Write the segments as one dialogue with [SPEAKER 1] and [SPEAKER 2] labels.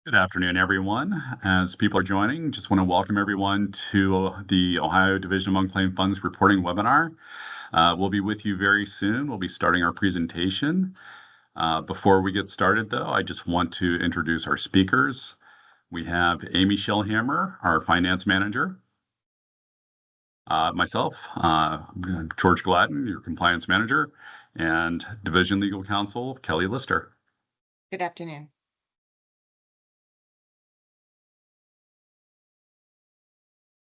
[SPEAKER 1] Good afternoon, everyone. As people are joining, just want to welcome everyone to the Ohio Division of Unclaimed Funds reporting webinar. We'll be with you very soon. We'll be starting our presentation. Before we get started, though, I just want to introduce our speakers. We have Amy Shellhammer, our finance manager. Myself, George Gladden, your compliance manager, and Division Legal Counsel, Kelly Lister.
[SPEAKER 2] Good afternoon.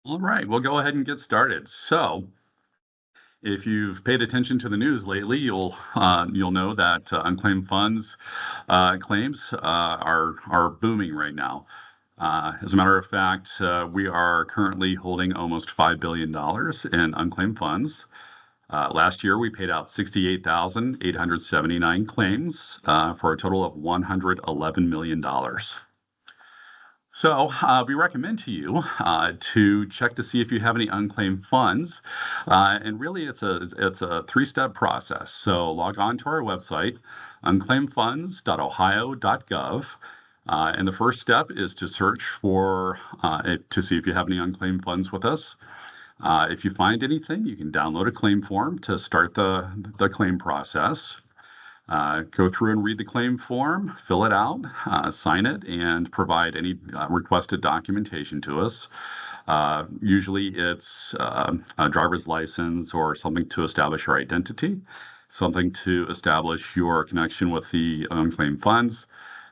[SPEAKER 1] All right, we'll go ahead and get started. So, if you've paid attention to the news lately, you'll know that unclaimed funds claims are booming right now. As a matter of fact, we are currently holding almost $5 billion in unclaimed funds. Last year, we paid out 68,879 claims for a total of $111 million. So we recommend to you to check to see if you have any unclaimed funds, and really it's a three-step process. So log on to our website, unclaimedfunds.ohio.gov, and the first step is to search for to see if you have any unclaimed funds with us. If you find anything, you can download a claim form to start the claim process. Go through and read the claim form, fill it out, sign it, and provide any requested documentation to us. Usually it's a driver's license or something to establish your identity, something to establish your connection with the unclaimed funds,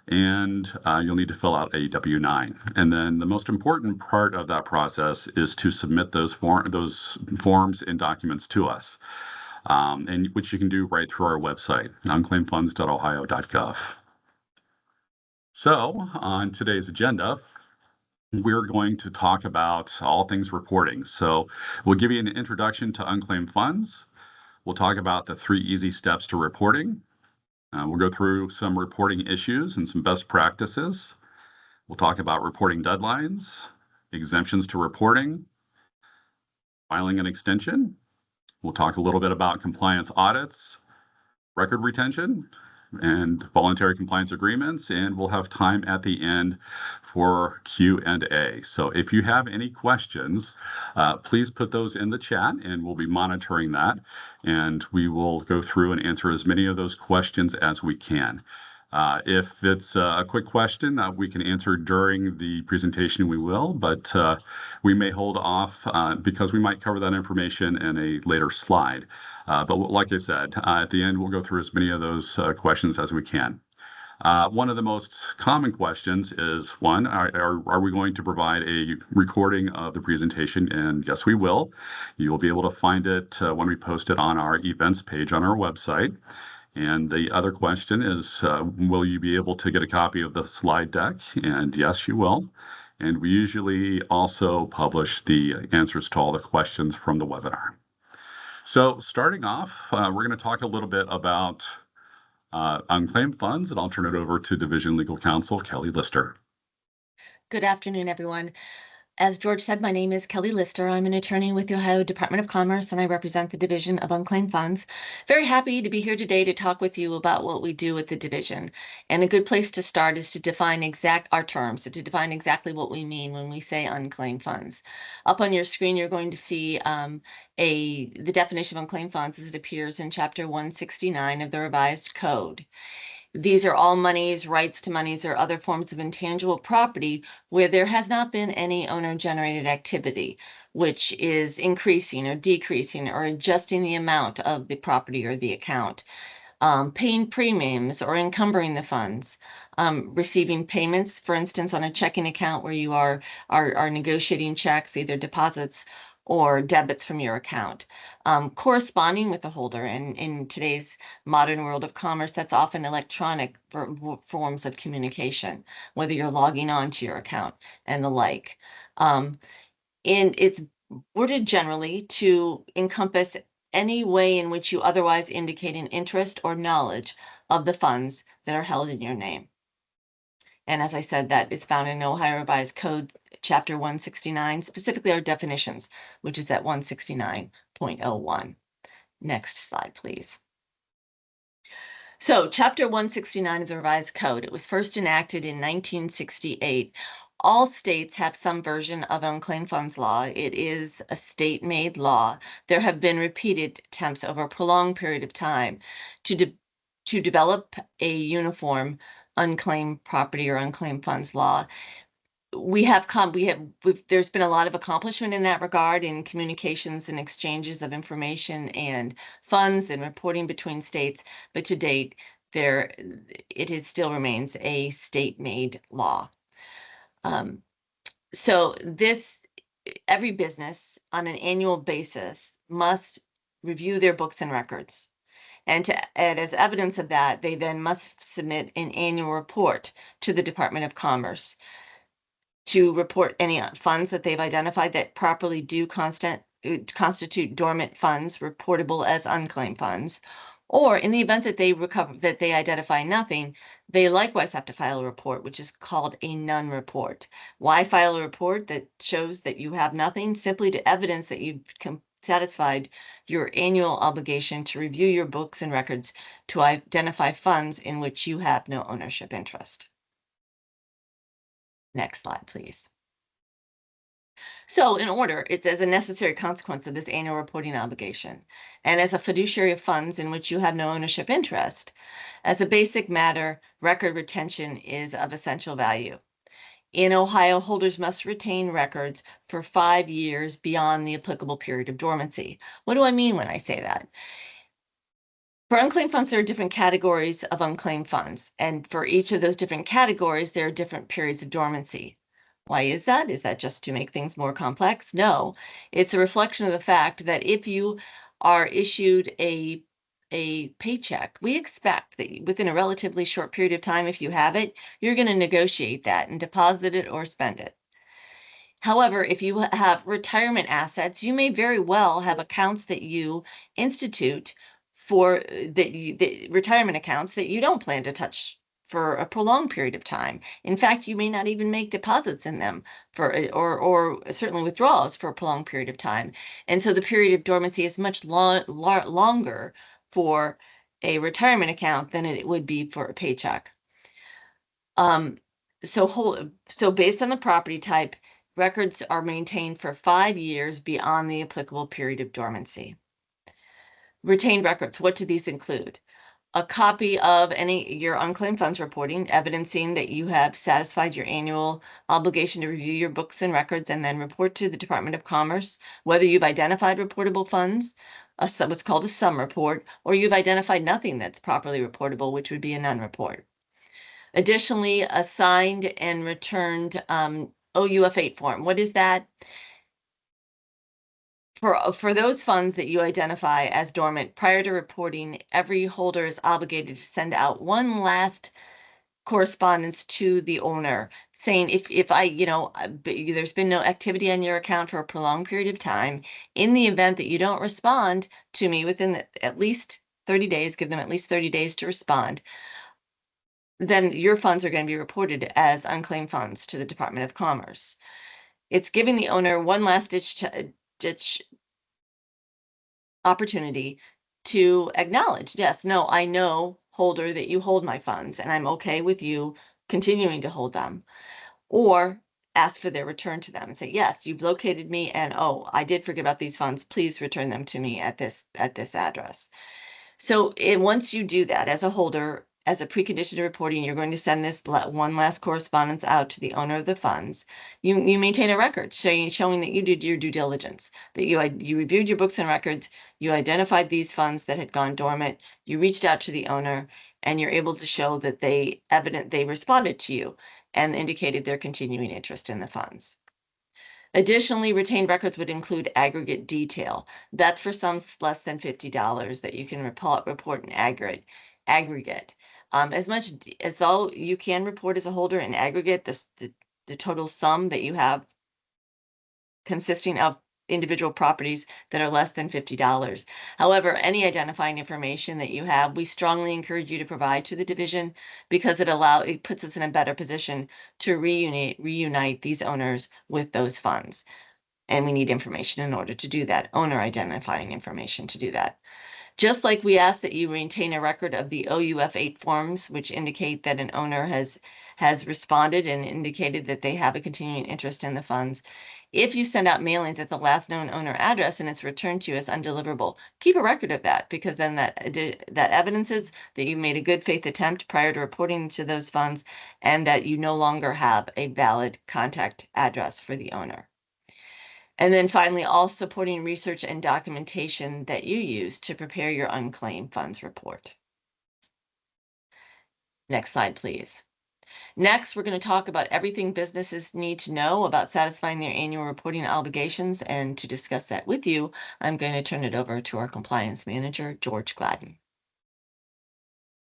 [SPEAKER 1] and you'll need to fill out a W-9. And then the most important part of that process is to submit those forms and documents to us. And which you can do right through our website, unclaimedfunds.ohio.gov. So, on today's agenda, we're going to talk about all things reporting. So, we'll give you an introduction to unclaimed funds. We'll talk about the 3 easy steps to reporting. We'll go through some reporting issues and some best practices. We'll talk about reporting deadlines, exemptions to reporting, filing an extension. We'll talk a little bit about compliance audits, record retention, and voluntary compliance agreements, and we'll have time at the end for Q&A. So if you have any questions, please put those in the chat, and we'll be monitoring that, and we will go through and answer as many of those questions as we can. If it's a quick question that we can answer during the presentation, we will, but we may hold off because we might cover that information in a later slide. But like I said, at the end, we'll go through as many of those questions as we can. One of the most common questions is, one, are we going to provide a recording of the presentation? And yes, we will. You'll be able to find it when we post it on our events page on our website. And the other question is, will you be able to get a copy of the slide deck? And yes, you will. And we usually also publish the answers to all the questions from the webinar. So starting off, we're going to talk a little bit about unclaimed funds, and I'll turn it over to Division Legal Counsel, Kelly Lister.
[SPEAKER 2] Good afternoon, everyone. As George said, my name is Kelly Lister. I'm an attorney with the Ohio Department of Commerce, and I represent the Division of Unclaimed Funds. Very happy to be here today to talk with you about what we do with the division. And a good place to start is to define our terms, to define exactly what we mean when we say unclaimed funds. Up on your screen, you're going to see the definition of unclaimed funds as it appears in Chapter 169 of the Revised Code. These are all monies, rights to monies, or other forms of intangible property where there has not been any owner-generated activity, which is increasing or decreasing or adjusting the amount of the property or the account, paying premiums or encumbering the funds, receiving payments, for instance, on a checking account where you are negotiating checks, either deposits or debits from your account, corresponding with the holder. And in today's modern world of commerce, that's often electronic forms of communication, whether you're logging on to your account and the like. And it's worded generally to encompass any way in which you otherwise indicate an interest or knowledge of the funds that are held in your name. And as I said, that is found in Ohio Revised Code, Chapter 169, specifically our definitions, which is at 169.01. Next slide, please. So, Chapter 169 of the Revised Code, it was first enacted in 1968. All states have some version of unclaimed funds law. It is a state-made law. There have been repeated attempts over a prolonged period of time to to develop a uniform unclaimed property or unclaimed funds law. There's been a lot of accomplishment in that regard in communications and exchanges of information and funds and reporting between states, but to date, there still remains a state-made law. Um, so this every business on an annual basis must review their books and records. And as evidence of that, they then must submit an annual report to the Department of Commerce to report any funds that they've identified that properly do constitute dormant funds, reportable as unclaimed funds. Or in the event that they identify nothing, they likewise have to file a report, which is called a none report. Why file a report that shows that you have nothing? Simply to evidence that you've satisfied your annual obligation to review your books and records to identify funds in which you have no ownership interest. Next slide, please. So, it's as a necessary consequence of this annual reporting obligation, and as a fiduciary of funds in which you have no ownership interest, as a basic matter, record retention is of essential value. In Ohio, holders must retain records for 5 years beyond the applicable period of dormancy. What do I mean when I say that? For unclaimed funds, there are different categories of unclaimed funds, and for each of those different categories, there are different periods of dormancy. Why is that? Is that just to make things more complex? No, it's a reflection of the fact that if you are issued a paycheck, we expect that within a relatively short period of time, if you have it, you're going to negotiate that and deposit it or spend it. However, if you have retirement assets, you may very well have accounts that you institute for the retirement accounts that you don't plan to touch for a prolonged period of time. In fact, you may not even make deposits in them or certainly withdrawals for a prolonged period of time. And so the period of dormancy is much longer for a retirement account than it would be for a paycheck. Um, so based on the property type, records are maintained for 5 years beyond the applicable period of dormancy. Retained records, what do these include? A copy of your unclaimed funds reporting, evidencing that you have satisfied your annual obligation to review your books and records and then report to the Department of Commerce whether you've identified reportable funds, what's called a sum report, or you've identified nothing that's properly reportable, which would be a none report. Additionally, a signed and returned OUF8 form. What is that? For those funds that you identify as dormant, prior to reporting, every holder is obligated to send out one last correspondence to the owner saying, if I, there's been no activity on your account for a prolonged period of time, in the event that you don't respond to me within at least 30 days, give them at least 30 days to respond, then your funds are going to be reported as unclaimed funds to the Department of Commerce. It's giving the owner one last ditch opportunity to acknowledge, yes, no, I know, holder, that you hold my funds and I'm okay with you continuing to hold them, or ask for their return to them and say, yes, you've located me and oh, I did forget about these funds. Please return them to me at this address. So once you do that as a holder, as a precondition to reporting, you're going to send this one last correspondence out to the owner of the funds. You maintain a record showing that you did your due diligence, that you reviewed your books and records, you identified these funds that had gone dormant, you reached out to the owner, and you're able to show that they responded to you and indicated their continuing interest in the funds. Additionally, retained records would include aggregate detail. That's for sums less than $50 that you can report in aggregate. As much as though you can report as a holder in aggregate the total sum that you have consisting of individual properties that are less than $50. However, any identifying information that you have, we strongly encourage you to provide to the division because it puts us in a better position to reunite these owners with those funds. And we need information in order to do that, owner identifying information to do that. Just like we ask that you maintain a record of the OUF8 forms, which indicate that an owner has responded and indicated that they have a continuing interest in the funds. If you send out mailings at the last known owner address and it's returned to you as undeliverable, keep a record of that, because then that evidences that you made a good faith attempt prior to reporting to those funds and that you no longer have a valid contact address for the owner. And then finally, all supporting research and documentation that you use to prepare your unclaimed funds report. Next slide, please. Next, we're going to talk about everything businesses need to know about satisfying their annual reporting obligations. And to discuss that with you, I'm going to turn it over to our compliance manager, George Gladden.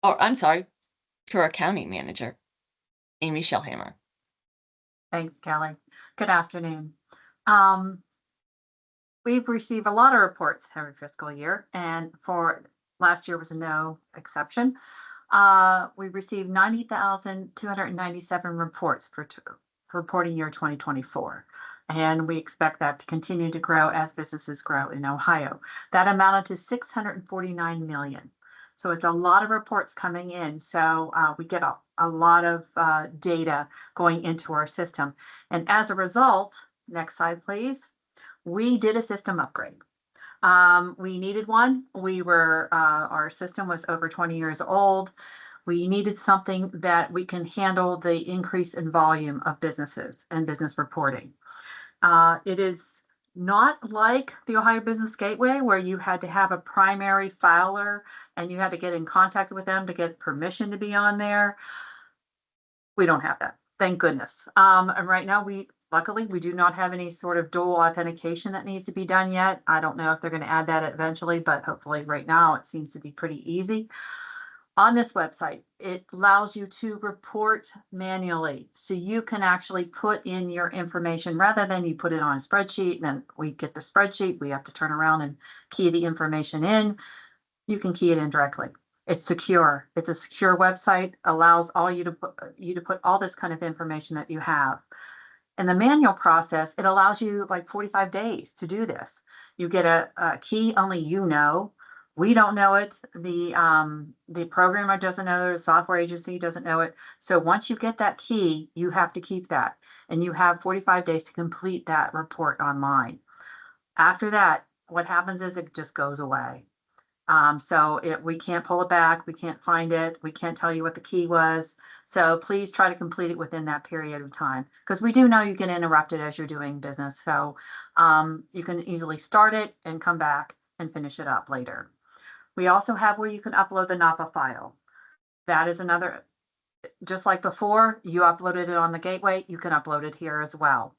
[SPEAKER 2] Or I'm sorry, to our accounting manager, Amy Shellhammer.
[SPEAKER 3] Thanks, Kelly. Good afternoon. We've received a lot of reports every fiscal year, and for last year was no exception. We received 90,297 reports for reporting year 2024, and we expect that to continue to grow as businesses grow in Ohio. That amounted to 649 million. So it's a lot of reports coming in. So we get a lot of data going into our system. And as a result, next slide, please. We did a system upgrade. We needed one. Our system was over 20 years old. We needed something that we can handle the increase in volume of businesses and business reporting. It is not like the Ohio Business Gateway, where you had to have a primary filer and you had to get in contact with them to get permission to be on there. We don't have that, thank goodness. And right now, luckily, we do not have any sort of dual authentication that needs to be done yet. I don't know if they're going to add that eventually, but hopefully right now it seems to be pretty easy. On this website, it allows you to report manually. So you can actually put in your information rather than you put it on a spreadsheet. And then we get the spreadsheet, we have to turn around and key the information in. You can key it in directly. It's secure. It's a secure website, allows you to put all this kind of information that you have. In the manual process, it allows you like 45 days to do this. You get a key only you know. We don't know it. The programmer doesn't know it. The software agency doesn't know it. So once you get that key, you have to keep that. And you have 45 days to complete that report online. After that, what happens is it just goes away. We can't pull it back. We can't find it. We can't tell you what the key was. So please try to complete it within that period of time, because we do know you get interrupted as you're doing business. So you can easily start it and come back and finish it up later. We also have where you can upload the NAPA file. That is another, just like before, you uploaded it on the gateway, you can upload it here as well.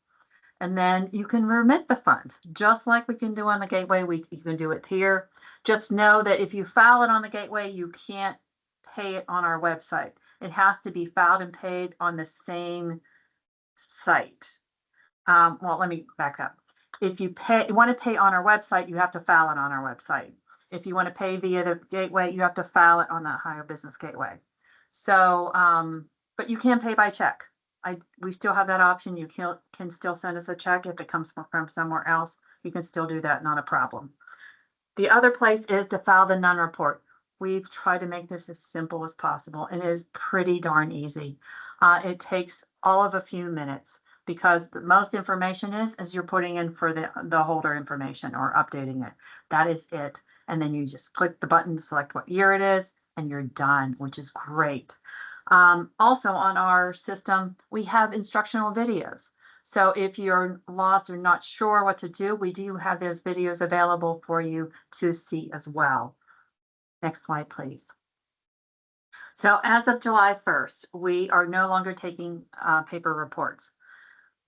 [SPEAKER 3] And then you can remit the funds, just like we can do on the gateway, you can do it here. Just know that if you file it on the gateway, you can't pay it on our website. It has to be filed and paid on the same site. Well, let me back up. If you want to pay on our website, you have to file it on our website. If you want to pay via the gateway, you have to file it on the Ohio Business Gateway. So, but you can pay by check. We still have that option. You can still send us a check if it comes from somewhere else. You can still do that, not a problem. The other place is to file the none report. We've tried to make this as simple as possible, and it is pretty darn easy. It takes all of a few minutes, because the most information is you're putting in for the holder information or updating it. That is it. And then you just click the button, select what year it is, and you're done, which is great. Also on our system, we have instructional videos. So if you're lost or not sure what to do, we do have those videos available for you to see as well. Next slide, please. So as of July 1st, we are no longer taking paper reports.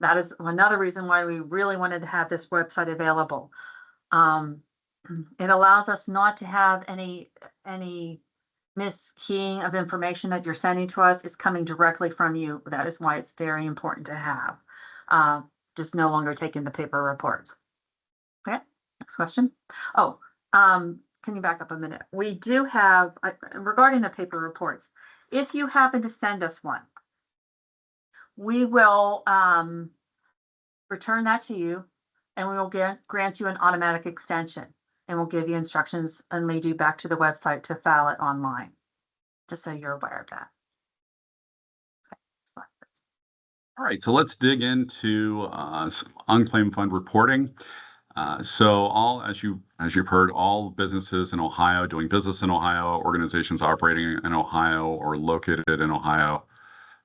[SPEAKER 3] That is another reason why we really wanted to have this website available. It allows us not to have any miskeying of information that you're sending to us. It's coming directly from you. That is why it's very important to have. Just no longer taking the paper reports. Okay, next question. Oh, can you back up a minute? We do have, regarding the paper reports, if you happen to send us one, we will return that to you, and we will grant you an automatic extension. and we'll give you instructions and lead you back to the website to file it online, just so you're aware of that. Slide, please.
[SPEAKER 1] All right, so let's dig into unclaimed fund reporting. So as you've heard, all businesses in Ohio doing business in Ohio, organizations operating in Ohio or located in Ohio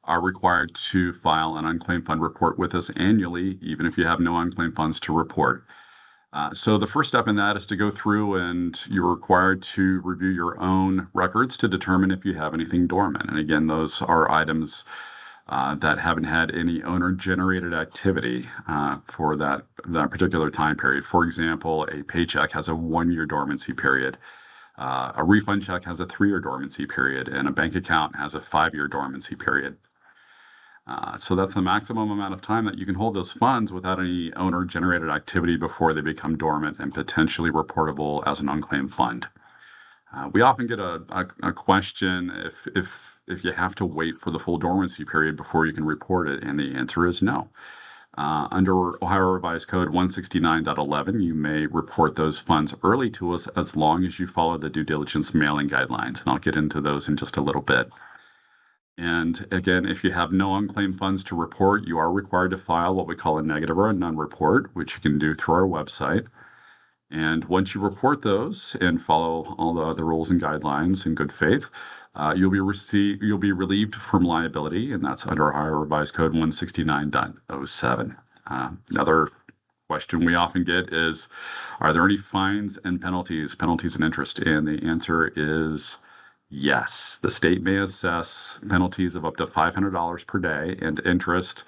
[SPEAKER 1] are required to file an unclaimed fund report with us annually, even if you have no unclaimed funds to report. So the first step in that is to go through, and you're required to review your own records to determine if you have anything dormant. And again, those are items that haven't had any owner-generated activity for that particular time period. For example, a paycheck has a 1-year dormancy period. A refund check has a 3-year dormancy period, and a bank account has a 5-year dormancy period. So that's the maximum amount of time that you can hold those funds without any owner-generated activity before they become dormant and potentially reportable as an unclaimed fund. We often get a question if you have to wait for the full dormancy period before you can report it, and the answer is no. Under Ohio Revised Code 169.11, you may report those funds early to us as long as you follow the due diligence mailing guidelines, and I'll get into those in just a little bit. And again, if you have no unclaimed funds to report, you are required to file what we call a negative or a none report, which you can do through our website. And once you report those and follow all the other rules and guidelines in good faith, you'll be relieved from liability, and that's under Ohio Revised Code 169.07. Another question we often get is, are there any fines and penalties and interest? And the answer is yes. The state may assess penalties of up to $500 per day and interest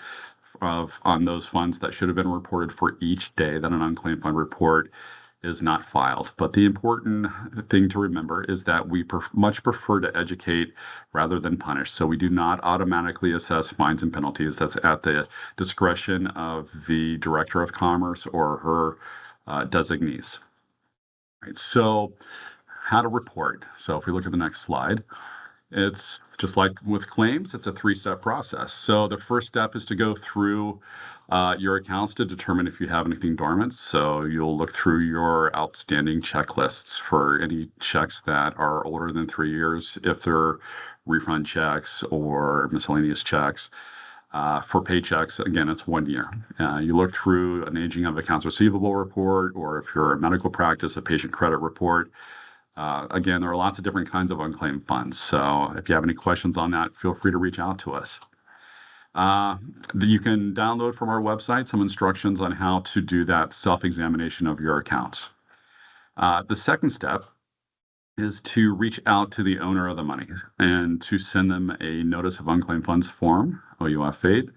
[SPEAKER 1] on those funds that should have been reported for each day that an unclaimed fund report is not filed. But the important thing to remember is that we much prefer to educate rather than punish. So we do not automatically assess fines and penalties. That's at the discretion of the Director of Commerce or her designees. Right, so how to report. So if we look at the next slide, it's just like with claims, it's a 3-step process. So the first step is to go through your accounts to determine if you have anything dormant. So you'll look through your outstanding checklists for any checks that are older than 3 years, if they're refund checks or miscellaneous checks. For paychecks, again, it's 1 year. You look through an aging of accounts receivable report, or if you're a medical practice, a patient credit report. Again, there are lots of different kinds of unclaimed funds. So if you have any questions on that, feel free to reach out to us. You can download from our website some instructions on how to do that self-examination of your accounts. The second step is to reach out to the owner of the money and to send them a Notice of Unclaimed Funds form, OUF8,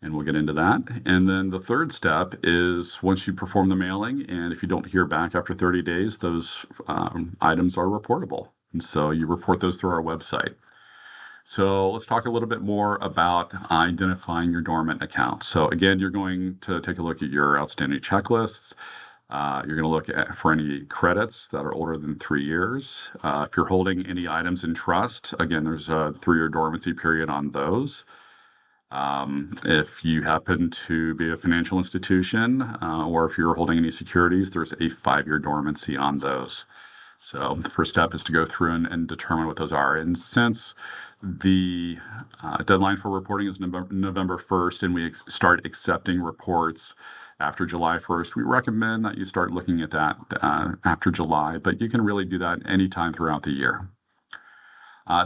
[SPEAKER 1] and we'll get into that. And then the third step is once you perform the mailing, and if you don't hear back after 30 days, those items are reportable. And so you report those through our website. So let's talk a little bit more about identifying your dormant accounts. So again, you're going to take a look at your outstanding checklists. You're going to look for any credits that are older than 3 years. If you're holding any items in trust, again, there's a 3-year dormancy period on those. If you happen to be a financial institution, or if you're holding any securities, there's a 5-year dormancy on those. So the first step is to go through and determine what those are. And since the deadline for reporting is November 1st, and we start accepting reports after July 1st, we recommend that you start looking at that after July, but you can really do that anytime throughout the year.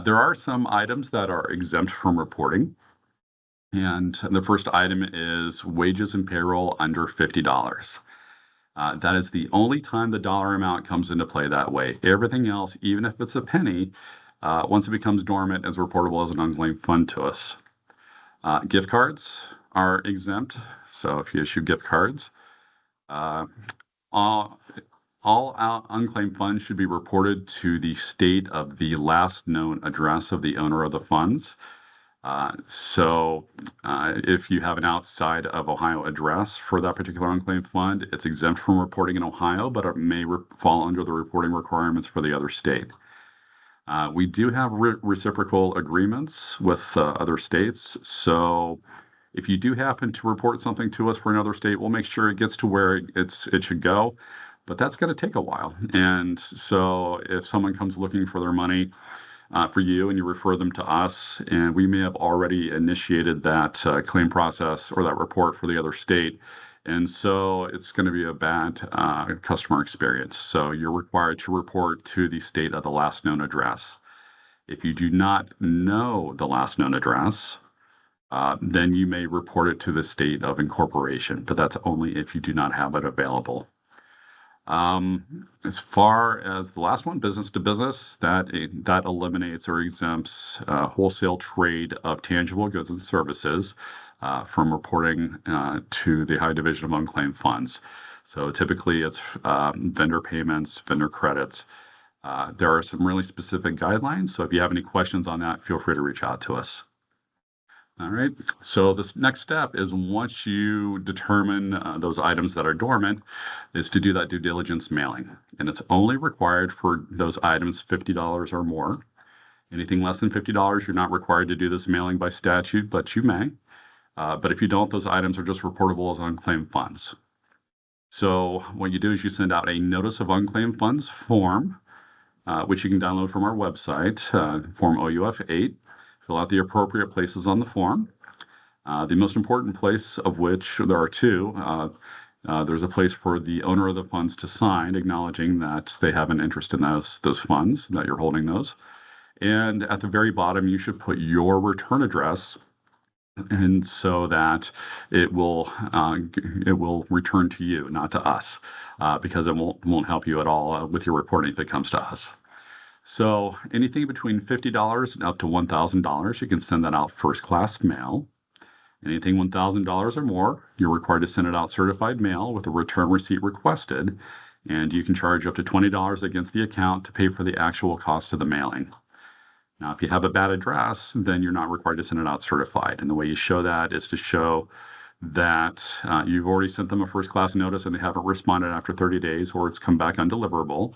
[SPEAKER 1] There are some items that are exempt from reporting. And the first item is wages and payroll under $50. That is the only time the dollar amount comes into play that way. Everything else, even if it's a penny, once it becomes dormant, is reportable as an unclaimed fund to us. Gift cards are exempt. So if you issue gift cards, all unclaimed funds should be reported to the state of the last known address of the owner of the funds. So if you have an outside of Ohio address for that particular unclaimed fund, it's exempt from reporting in Ohio, but it may fall under the reporting requirements for the other state. We do have reciprocal agreements with other states. So if you do happen to report something to us for another state, we'll make sure it gets to where it should go. but that's going to take a while. And so if someone comes looking for their money for you and you refer them to us, and we may have already initiated that claim process or that report for the other state. And so it's going to be a bad customer experience. So you're required to report to the state of the last known address. If you do not know the last known address, then you may report it to the state of incorporation, but that's only if you do not have it available. As far as the last one, business to business, that eliminates or exempts wholesale trade of tangible goods and services from reporting to the Ohio Division of Unclaimed Funds. So typically it's vendor payments, vendor credits. There are some really specific guidelines. So if you have any questions on that, feel free to reach out to us. All right. So this next step is, once you determine those items that are dormant, is to do that due diligence mailing. And it's only required for those items $50 or more. Anything less than $50, you're not required to do this mailing by statute, but you may. But if you don't, those items are just reportable as unclaimed funds. So what you do is you send out a notice of unclaimed funds form, which you can download from our website, form OUF8. Fill out the appropriate places on the form. The most important place of which there are two. There's a place for the owner of the funds to sign, acknowledging that they have an interest in those funds, that you're holding those. And at the very bottom, you should put your return address, and so that it will return to you, not to us, because it won't help you at all with your reporting if it comes to us. So anything between $50 and up to $1,000, you can send that out first class mail. Anything $1,000 or more, you're required to send it out certified mail with a return receipt requested, and you can charge up to $20 against the account to pay for the actual cost of the mailing. Now, if you have a bad address, then you're not required to send it out certified. And the way you show that is to show that you've already sent them a first class notice and they haven't responded after 30 days, or it's come back undeliverable.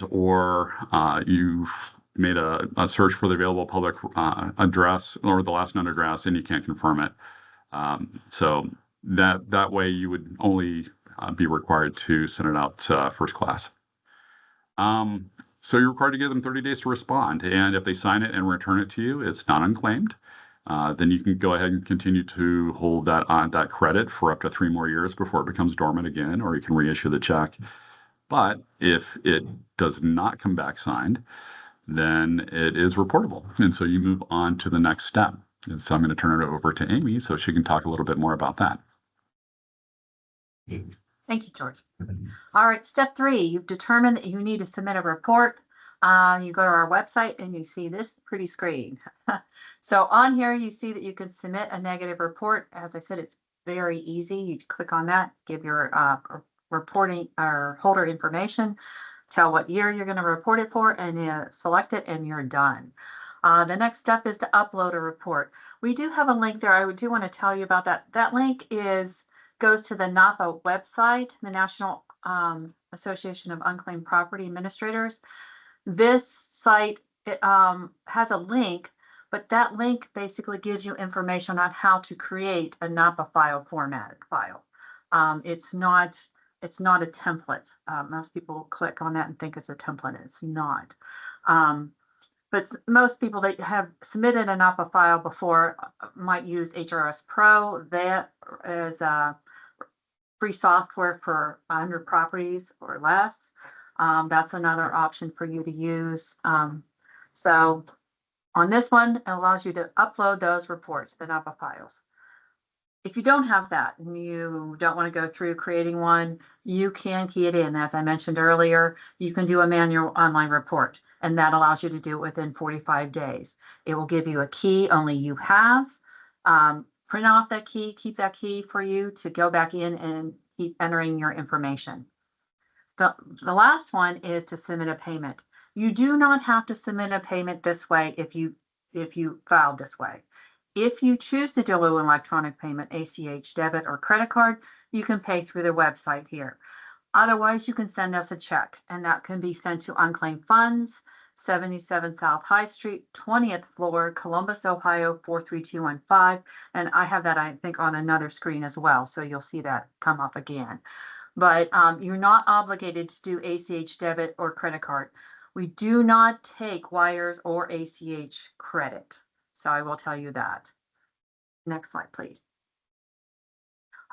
[SPEAKER 1] Or you've made a search for the available public address or the last known address and you can't confirm it. So that way you would only be required to send it out first class. So you're required to give them 30 days to respond. And if they sign it and return it to you, it's not unclaimed. Then you can go ahead and continue to hold that credit for up to 3 more years before it becomes dormant again, or you can reissue the check. But if it does not come back signed, then it is reportable. And so you move on to the next step. And so I'm going to turn it over to Amy so she can talk a little bit more about that.
[SPEAKER 3] Thank you, George. All right, step 3, you've determined that you need to submit a report. You go to our website and you see this pretty screen. So on here, you see that you can submit a negative report. As I said, it's very easy. You click on that, give your reporting or holder information, tell what year you're going to report it for, and select it, and you're done. The next step is to upload a report. We do have a link there. I do want to tell you about that. That link goes to the NAPA website, the National Association of Unclaimed Property Administrators. This site has a link, but that link basically gives you information on how to create a NAPA file formatted file. It's not a template. Most people click on that and think it's a template. It's not. But most people that have submitted a NAPA file before might use HRS Pro. That is free software for 100 properties or less. That's another option for you to use. So on this one, it allows you to upload those reports, the NAPA files. If you don't have that and you don't want to go through creating one, you can key it in. As I mentioned earlier, you can do a manual online report, and that allows you to do it within 45 days. It will give you a key only you have. Print off that key, keep that key for you to go back in and keep entering your information. The last one is to submit a payment. You do not have to submit a payment this way if you filed this way. If you choose to do an electronic payment, ACH, debit, or credit card, you can pay through the website here. Otherwise, you can send us a check, and that can be sent to Unclaimed Funds, 77 South High Street, 20th floor, Columbus, Ohio, 43215. And I have that, I think, on another screen as well, so you'll see that come up again. but you're not obligated to do ACH debit or credit card. We do not take wires or ACH credit. So I will tell you that. Next slide, please.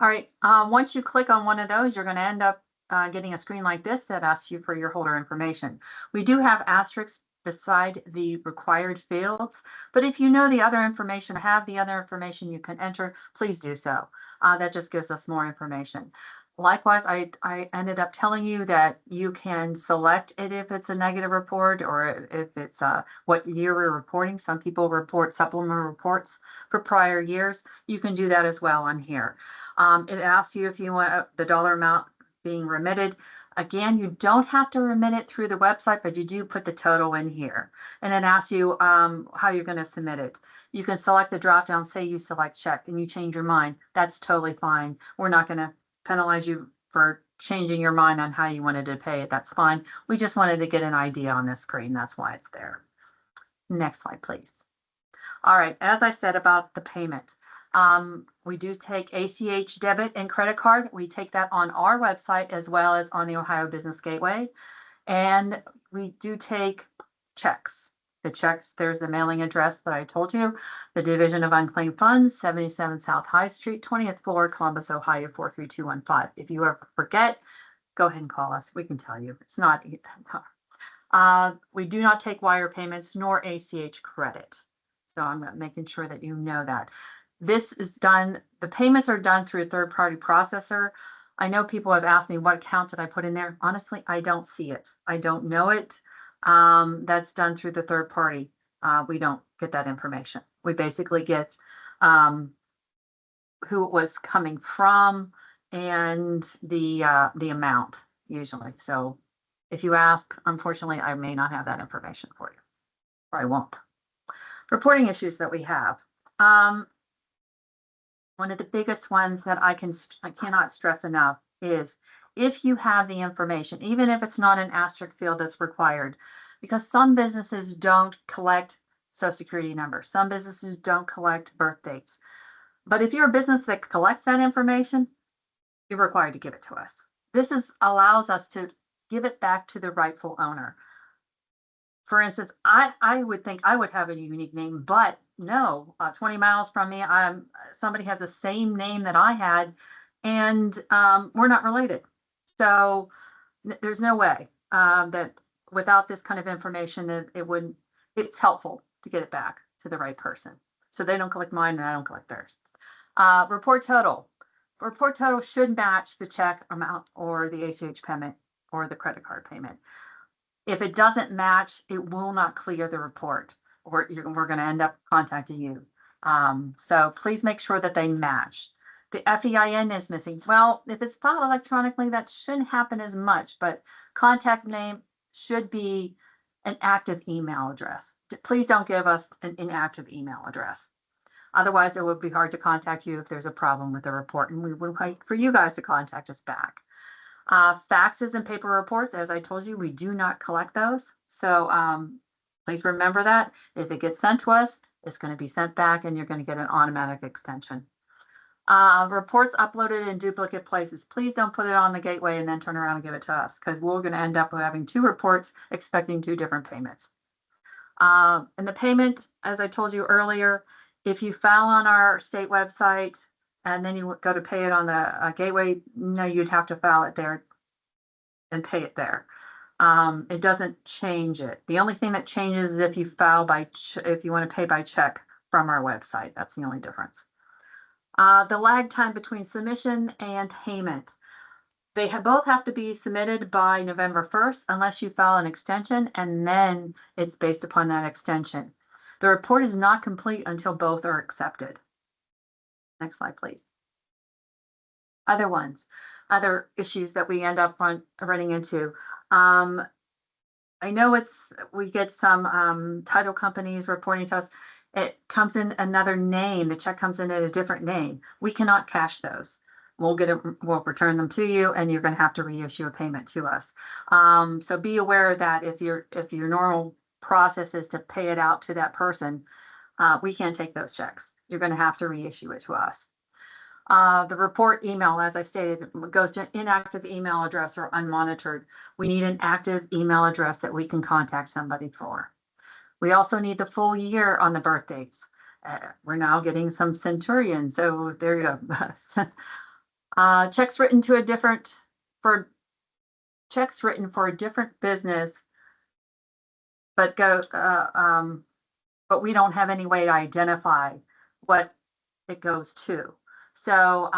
[SPEAKER 3] All right, once you click on one of those, you're going to end up getting a screen like this that asks you for your holder information. We do have asterisks beside the required fields, but if you know the other information, have the other information you can enter, please do so. That just gives us more information. Likewise, I ended up telling you that you can select it if it's a negative report or if it's what year we're reporting. Some people report supplemental reports for prior years. You can do that as well on here. It asks you if you want the dollar amount being remitted. Again, you don't have to remit it through the website, but you do put the total in here. And it asks you how you're going to submit it. You can select the drop down, say you select check and you change your mind. That's totally fine. We're not going to penalize you for changing your mind on how you wanted to pay it. That's fine. We just wanted to get an idea on this screen. That's why it's there. Next slide, please. All right, as I said about the payment, we do take ACH debit and credit card. We take that on our website as well as on the Ohio Business Gateway. And we do take checks. The checks, there's the mailing address that I told you, the Division of Unclaimed Funds, 77 South High Street, 20th floor, Columbus, Ohio, 43215. If you ever forget, go ahead and call us. We can tell you. It's not. We do not take wire payments nor ACH credit. So I'm making sure that you know that. This is done, the payments are done through a third-party processor. I know people have asked me what account did I put in there. Honestly, I don't see it. I don't know it. That's done through the third party. We don't get that information. We basically get who it was coming from and the amount usually. So if you ask, unfortunately, I may not have that information for you, or I won't. Reporting issues that we have. One of the biggest ones that I cannot stress enough is if you have the information, even if it's not an asterisk field that's required, because some businesses don't collect social security numbers, some businesses don't collect birth dates. But if you're a business that collects that information, you're required to give it to us. This allows us to give it back to the rightful owner. For instance, I would think I would have a unique name, but no, 20 miles from me, somebody has the same name that I had, and we're not related. So there's no way that without this kind of information that it's helpful to get it back to the right person. So they don't collect mine and I don't collect theirs. Report total. Report total should match the check amount or the ACH payment or the credit card payment. If it doesn't match, it will not clear the report, or we're going to end up contacting you. So please make sure that they match. The FEIN is missing. Well, if it's filed electronically, that shouldn't happen as much, but contact name should be an active email address. Please don't give us an inactive email address. Otherwise, it would be hard to contact you if there's a problem with the report, and we would wait for you guys to contact us back. Faxes and paper reports, as I told you, we do not collect those. So please remember that. If it gets sent to us, it's going to be sent back and you're going to get an automatic extension. Reports uploaded in duplicate places. Please don't put it on the gateway and then turn around and give it to us, because we're going to end up having 2 reports expecting 2 different payments. And the payment, as I told you earlier, if you file on our state website and then you go to pay it on the gateway, no, you'd have to file it there and pay it there. It doesn't change it. The only thing that changes is if you file if you want to pay by check from our website. That's the only difference. The lag time between submission and payment. They both have to be submitted by November 1st unless you file an extension, and then it's based upon that extension. The report is not complete until both are accepted. Next slide, please. Other issues that we end up running into. I know we get some title companies reporting to us. It comes in another name. The check comes in at a different name. We cannot cash those. We'll return them to you, and you're going to have to reissue a payment to us. So be aware of that. If your normal process is to pay it out to that person, we can't take those checks. You're going to have to reissue it to us. The report email, as I stated, goes to inactive email address or unmonitored. We need an active email address that we can contact somebody for. We also need the full year on the birthdays. We're now getting some centurions, so there you go. Checks written for a different business, but we don't have any way to identify what it goes to. So,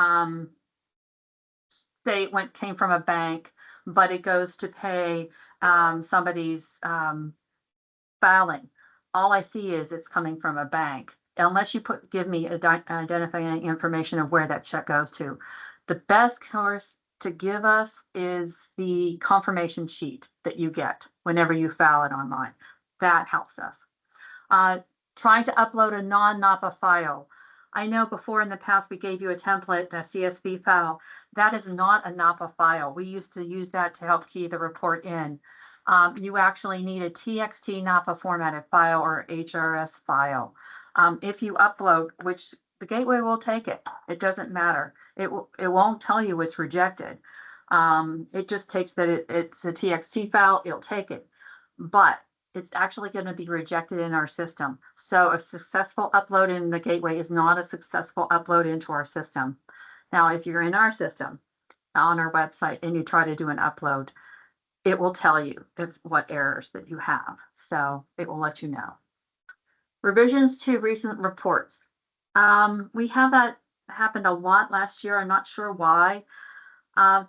[SPEAKER 3] say it came from a bank, but it goes to pay somebody's filing. All I see is it's coming from a bank, unless you give me identifying information of where that check goes to. The best course to give us is the confirmation sheet that you get whenever you file it online. That helps us. Trying to upload a non-NAPA file. I know before in the past we gave you a template, the CSV file. That is not a NAPA file. We used to use that to help key the report in. You actually need a TXT NAPA formatted file or HRS file. If you upload, which the gateway will take it, it doesn't matter. It won't tell you it's rejected. It just takes that it's a TXT file, it'll take it. But it's actually going to be rejected in our system. So a successful upload in the gateway is not a successful upload into our system. Now, if you're in our system on our website and you try to do an upload, it will tell you what errors that you have. So it will let you know. Revisions to recent reports. We have that happened a lot last year. I'm not sure why.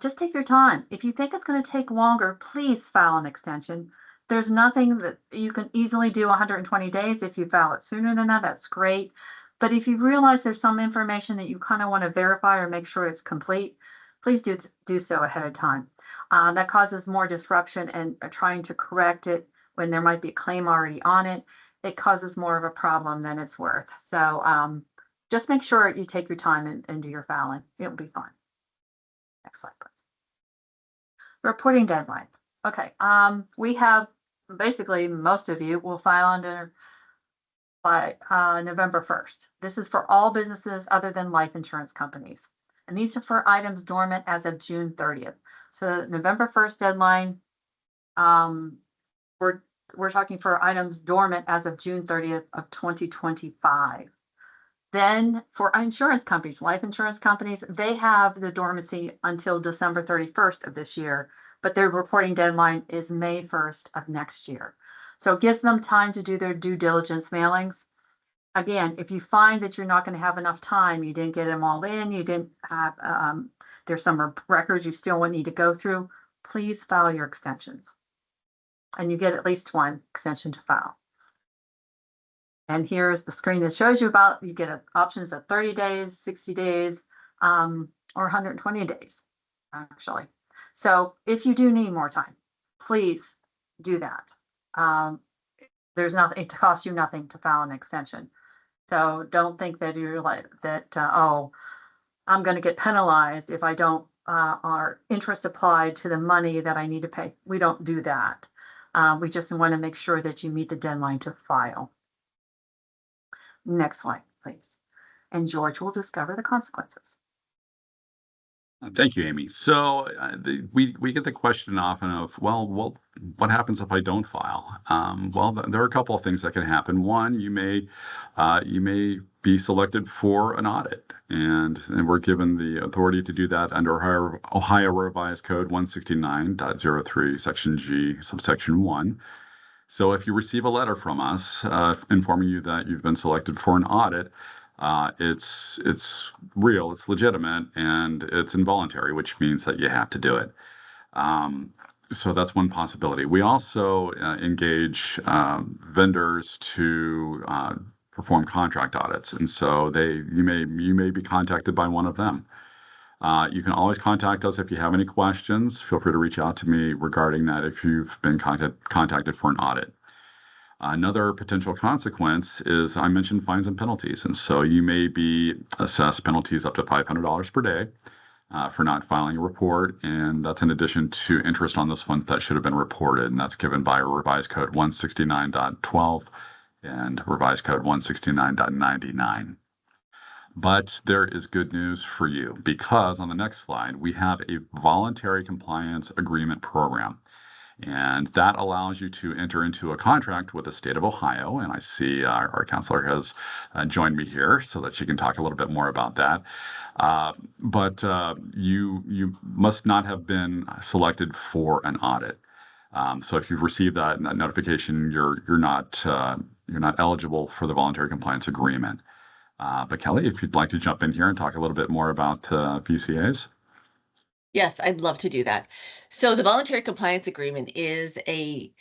[SPEAKER 3] Just take your time. If you think it's going to take longer, please file an extension. There's nothing that you can easily do 120 days. If you file it sooner than that, that's great. But if you realize there's some information that you kind of want to verify or make sure it's complete, please do so ahead of time. That causes more disruption, and trying to correct it when there might be a claim already on it, it causes more of a problem than it's worth. So just make sure you take your time and do your filing. It'll be fine. Next slide, please. Reporting deadlines. Okay, we have basically most of you will file under by November 1st. This is for all businesses other than life insurance companies. And these are for items dormant as of June 30th. So November 1st deadline, we're talking for items dormant as of June 30th of 2025. Then for insurance companies, life insurance companies, they have the dormancy until December 31st of this year, but their reporting deadline is May 1st of next year. So it gives them time to do their due diligence mailings. Again, if you find that you're not going to have enough time, you didn't get them all in, you didn't have, there's some records you still would need to go through, please file your extensions. And you get at least one extension to file. And here's the screen that shows you you get options of 30 days, 60 days, or 120 days, actually. So if you do need more time, please do that. There's nothing, it costs you nothing to file an extension. So don't think that you're like that, oh, I'm going to get penalized if I don't, our interest applied to the money that I need to pay. We don't do that. We just want to make sure that you meet the deadline to file. Next slide, please. And George will discover the consequences.
[SPEAKER 1] Thank you, Amy. So we get the question often of, well, what happens if I don't file? Well, there are a couple of things that can happen. One, you may be selected for an audit, and we're given the authority to do that under Ohio Revised Code 169.03, Section G, subsection 1. So if you receive a letter from us informing you that you've been selected for an audit, it's real, it's legitimate, and it's involuntary, which means that you have to do it. So that's one possibility. We also engage vendors to perform contract audits, and so you may be contacted by one of them. You can always contact us if you have any questions. Feel free to reach out to me regarding that if you've been contacted for an audit. Another potential consequence is I mentioned fines and penalties. And so you may be assessed penalties up to $500 per day for not filing a report. And that's in addition to interest on those funds that should have been reported. And that's given by Revised Code 169.12 and Revised Code 169.99. But there is good news for you because on the next slide, we have a voluntary compliance agreement program. And that allows you to enter into a contract with the state of Ohio. And I see our counselor has joined me here so that she can talk a little bit more about that. But you must not have been selected for an audit. So if you've received that notification, you're not eligible for the voluntary compliance agreement. But Kelly, if you'd like to jump in here and talk a little bit more about VCAs.
[SPEAKER 2] Yes, I'd love to do that. So the voluntary compliance agreement is a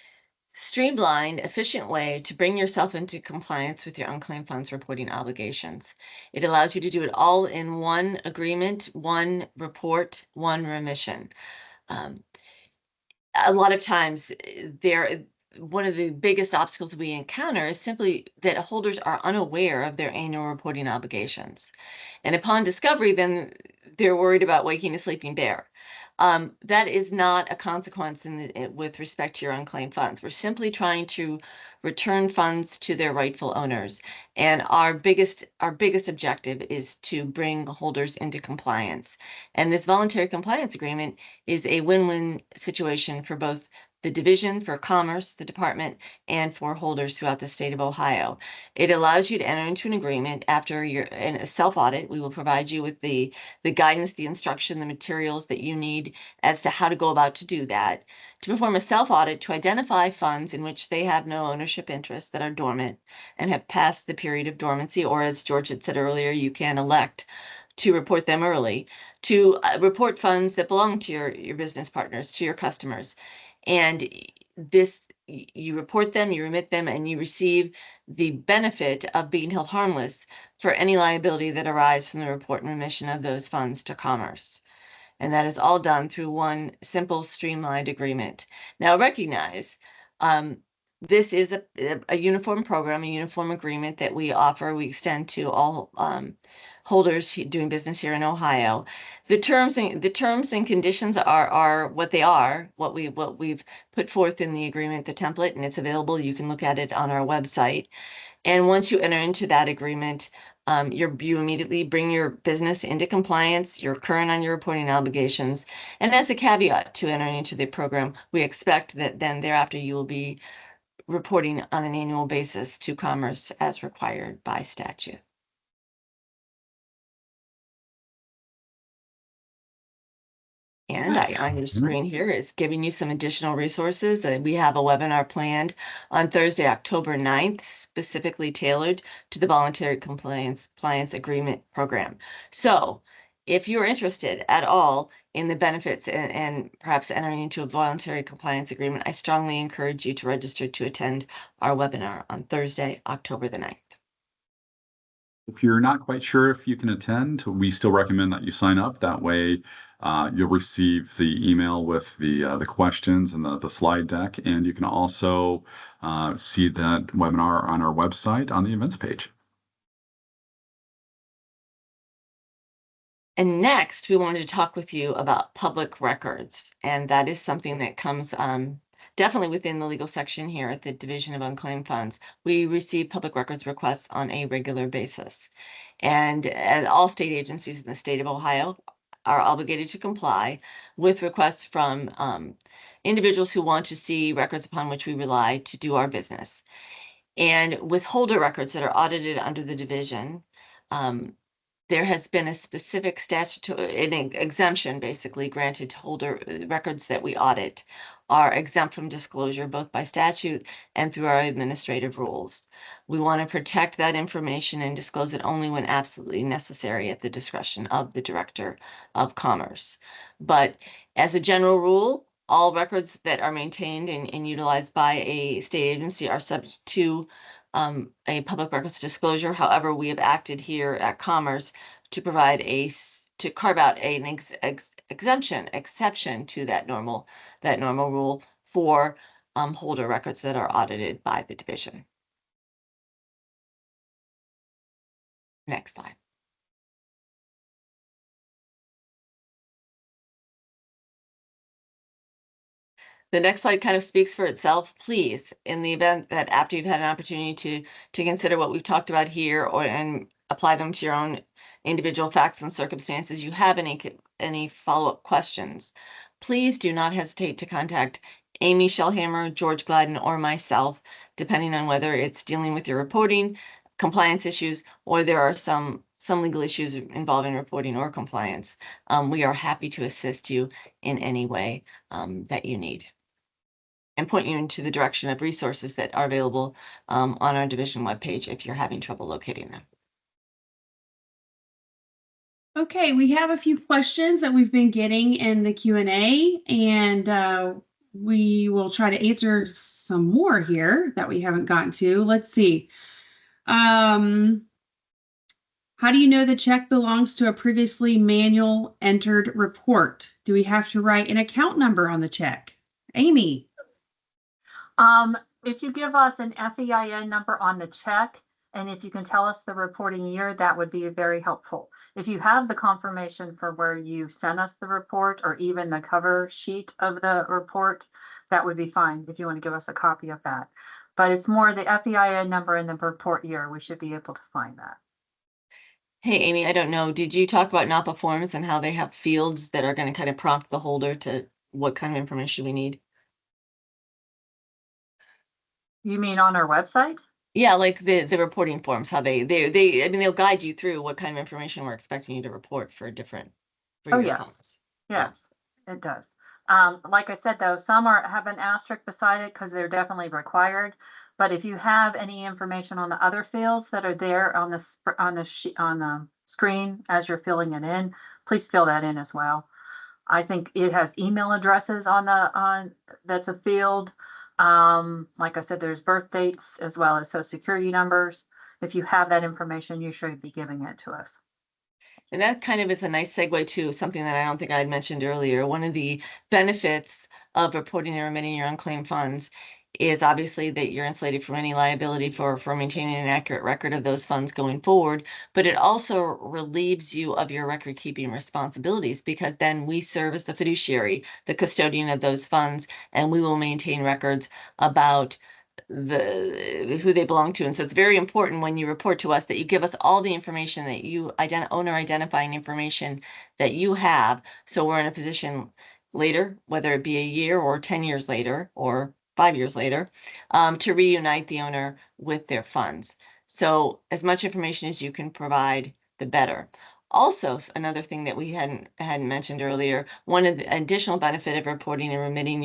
[SPEAKER 2] streamlined, efficient way to bring yourself into compliance with your unclaimed funds reporting obligations. It allows you to do it all in one agreement, one report, one remission. Um, a lot of times one of the biggest obstacles we encounter is simply that holders are unaware of their annual reporting obligations. And upon discovery, then they're worried about waking a sleeping bear. That is not a consequence with respect to your unclaimed funds. We're simply trying to return funds to their rightful owners. And our biggest objective is to bring holders into compliance. And this voluntary compliance agreement is a win-win situation for both the Division for Commerce, the department, and for holders throughout the state of Ohio. It allows you to enter into an agreement after you're in a self-audit. We will provide you with the guidance, the instruction, the materials that you need as to how to go about to do that, to perform a self-audit to identify funds in which they have no ownership interest that are dormant and have passed the period of dormancy, or as George had said earlier, you can elect to report them early, to report funds that belong to your business partners, to your customers. And you report them, you remit them, and you receive the benefit of being held harmless for any liability that arises from the report and remission of those funds to commerce. And that is all done through one simple, streamlined agreement. Now recognize, this is a uniform program, a uniform agreement that we offer, we extend to all holders doing business here in Ohio. The terms and conditions are what they are, what we've put forth in the agreement, the template, and it's available. You can look at it on our website. And once you enter into that agreement, you immediately bring your business into compliance. You're current on your reporting obligations. And as a caveat to entering into the program, we expect that then thereafter you will be reporting on an annual basis to Commerce as required by statute. And on your screen here is giving you some additional resources. We have a webinar planned on Thursday, October 9th, specifically tailored to the Voluntary Compliance Agreement Program. So if you're interested at all in the benefits and perhaps entering into a voluntary compliance agreement, I strongly encourage you to register to attend our webinar on Thursday, October the 9th.
[SPEAKER 1] If you're not quite sure if you can attend, we still recommend that you sign up. That way, you'll receive the email with the questions and the slide deck, and you can also see that webinar on our website on the events page.
[SPEAKER 2] And next, we wanted to talk with you about public records, and that is something that comes definitely within the legal section here at the Division of Unclaimed Funds. We receive public records requests on a regular basis. And as all state agencies in the state of Ohio are obligated to comply with requests from individuals who want to see records upon which we rely to do our business. And with holder records that are audited under the division, there has been a specific statutory exemption basically granted to holder records that we audit are exempt from disclosure both by statute and through our administrative rules. We want to protect that information and disclose it only when absolutely necessary at the discretion of the Director of Commerce. But as a general rule, all records that are maintained and utilized by a state agency are subject to a public records disclosure. However, we have acted here at Commerce to provide to carve out an exception to that normal rule for holder records that are audited by the division. Next slide. The next slide kind of speaks for itself. Please, in the event that after you've had an opportunity to consider what we've talked about here and apply them to your own individual facts and circumstances, you have any follow-up questions, please do not hesitate to contact Amy Shellhammer, George Gladden, or myself, depending on whether it's dealing with your reporting, compliance issues, or there are some legal issues involving reporting or compliance. We are happy to assist you in any way that you need, and point you into the direction of resources that are available on our division webpage if you're having trouble locating them.
[SPEAKER 4] Okay, we have a few questions that we've been getting in the Q&A, and we will try to answer some more here that we haven't gotten to. Let's see. How do you know the check belongs to a previously manual entered report? Do we have to write an account number on the check? Amy?
[SPEAKER 3] If you give us an FEIN number on the check, and if you can tell us the reporting year, that would be very helpful. If you have the confirmation for where you sent us the report, or even the cover sheet of the report, that would be fine if you want to give us a copy of that. But it's more the FEIN number and the report year. We should be able to find that.
[SPEAKER 2] Hey, Amy, I don't know, did you talk about NAPA forms and how they have fields that are going to kind of prompt the holder to what kind of information we need?
[SPEAKER 3] You mean on our website?
[SPEAKER 2] Yeah, like the reporting forms, how I mean, they'll guide you through what kind of information we're expecting you to report for
[SPEAKER 3] Oh,
[SPEAKER 2] your
[SPEAKER 3] yes.
[SPEAKER 2] funds.
[SPEAKER 3] Yes, it does. Like I said, though, some have an asterisk beside it because they're definitely required. But if you have any information on the other fields that are there on the screen as you're filling it in, please fill that in as well. I think it has email addresses that's a field. Like I said, there's birth dates as well as social security numbers. If you have that information, you should be giving it to us.
[SPEAKER 2] And that kind of is a nice segue to something that I don't think I had mentioned earlier. One of the benefits of reporting and remitting your unclaimed funds is obviously that you're insulated from any liability for maintaining an accurate record of those funds going forward, but it also relieves you of your record keeping responsibilities, because then we serve as the fiduciary, the custodian of those funds, and we will maintain records about who they belong to. And so it's very important when you report to us that you give us all the information that you owner identifying information that you have, so we're in a position later, whether it be a year or 10 years later or 5 years later, to reunite the owner with their funds. So as much information as you can provide, the better. Also, another thing that we hadn't mentioned earlier, one of the additional benefit of reporting and remitting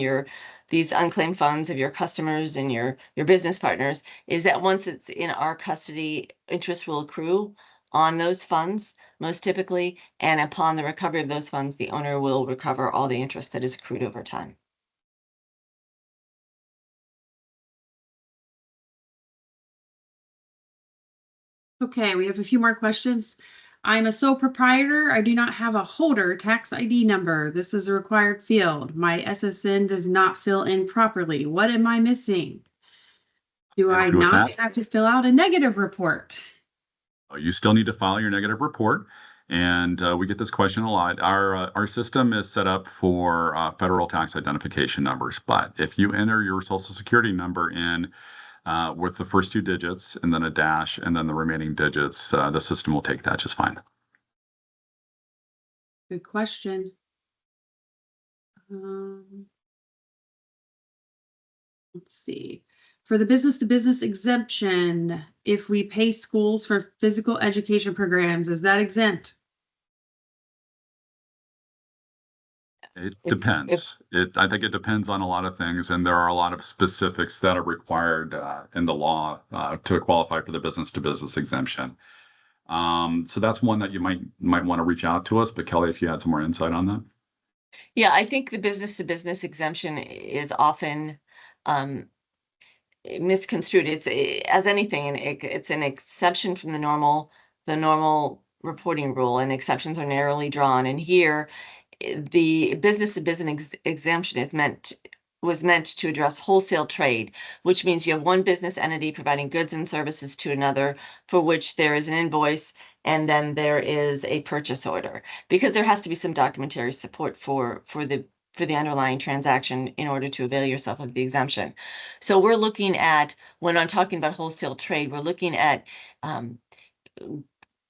[SPEAKER 2] these unclaimed funds of your customers and your business partners is that once it's in our custody, interest will accrue on those funds, most typically, and upon the recovery of those funds, the owner will recover all the interest that is accrued over time.
[SPEAKER 4] Okay, we have a few more questions. I'm a sole proprietor. I do not have a holder tax ID number. This is a required field. My SSN does not fill in properly. What am I missing? Do I not have to fill out a negative report?
[SPEAKER 1] You still need to file your negative report. And we get this question a lot. Our system is set up for federal tax identification numbers. But if you enter your Social Security number in with the first 2 digits and then a dash and then the remaining digits, the system will take that just fine.
[SPEAKER 4] Good question. Let's see. For the business-to-business exemption, if we pay schools for physical education programs, is that exempt?
[SPEAKER 1] It depends. I think it depends on a lot of things, and there are a lot of specifics that are required in the law to qualify for the business-to-business exemption. So that's one that you might want to reach out to us. But Kelly, if you had some more insight on that.
[SPEAKER 2] Yeah, I think the business-to-business exemption is often misconstrued. It's as anything, and it's an exception from the normal reporting rule, and exceptions are narrowly drawn. And here, the business-to-business exemption was meant to address wholesale trade, which means you have one business entity providing goods and services to another, for which there is an invoice and then there is a purchase order, because there has to be some documentary support for the underlying transaction in order to avail yourself of the exemption. So we're looking at, when I'm talking about wholesale trade, we're looking at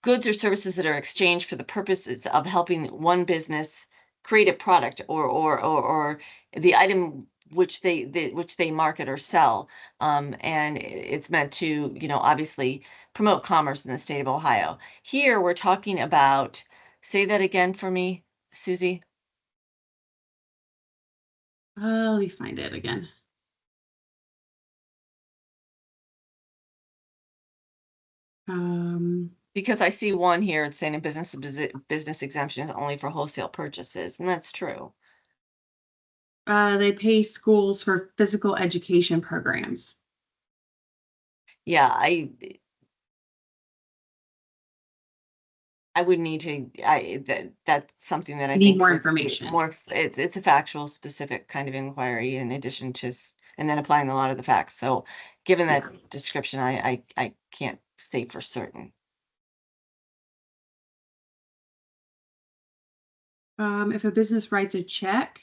[SPEAKER 2] goods or services that are exchanged for the purposes of helping one business create a product or the item which they market or sell. And it's meant to, obviously promote commerce in the state of Ohio. Here we're talking about, say that again for me, Susie.
[SPEAKER 4] Let me find it again.
[SPEAKER 2] Because I see one here, it's saying a business exemption is only for wholesale purchases, and that's true.
[SPEAKER 4] They pay schools for physical education programs.
[SPEAKER 2] Yeah, I would need to, that's something that I
[SPEAKER 4] Need
[SPEAKER 2] think
[SPEAKER 4] more
[SPEAKER 2] would be
[SPEAKER 4] information.
[SPEAKER 2] more, it's a factual specific kind of inquiry in addition to, and then applying a lot of the facts. So given that description, I can't say for certain.
[SPEAKER 4] If a business writes a check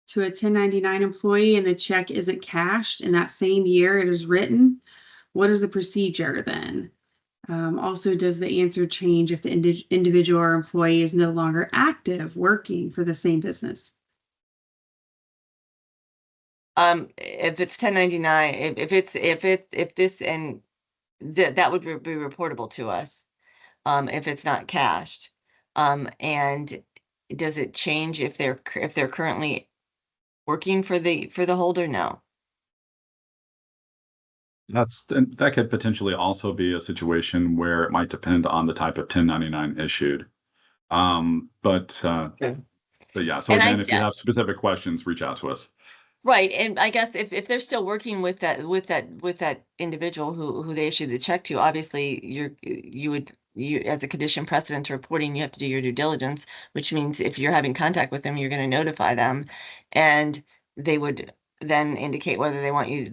[SPEAKER 4] to a 1099 employee and the check isn't cashed in that same year it is written, what is the procedure then? Also, does the answer change if the individual or employee is no longer active working for the same business?
[SPEAKER 2] If it's 1099, if this, and that would be reportable to us, if it's not cashed. And does it change if they're currently working for the holder? No.
[SPEAKER 1] That could potentially also be a situation where it might depend on the type of 1099 issued.
[SPEAKER 2] Okay.
[SPEAKER 1] But yeah, so
[SPEAKER 2] And
[SPEAKER 1] again, if you have specific questions, reach out to us.
[SPEAKER 2] right, and I guess if they're still working with that individual who they issued the check to, obviously you as a condition precedent to reporting, you have to do your due diligence, which means if you're having contact with them, you're going to notify them, and they would then indicate whether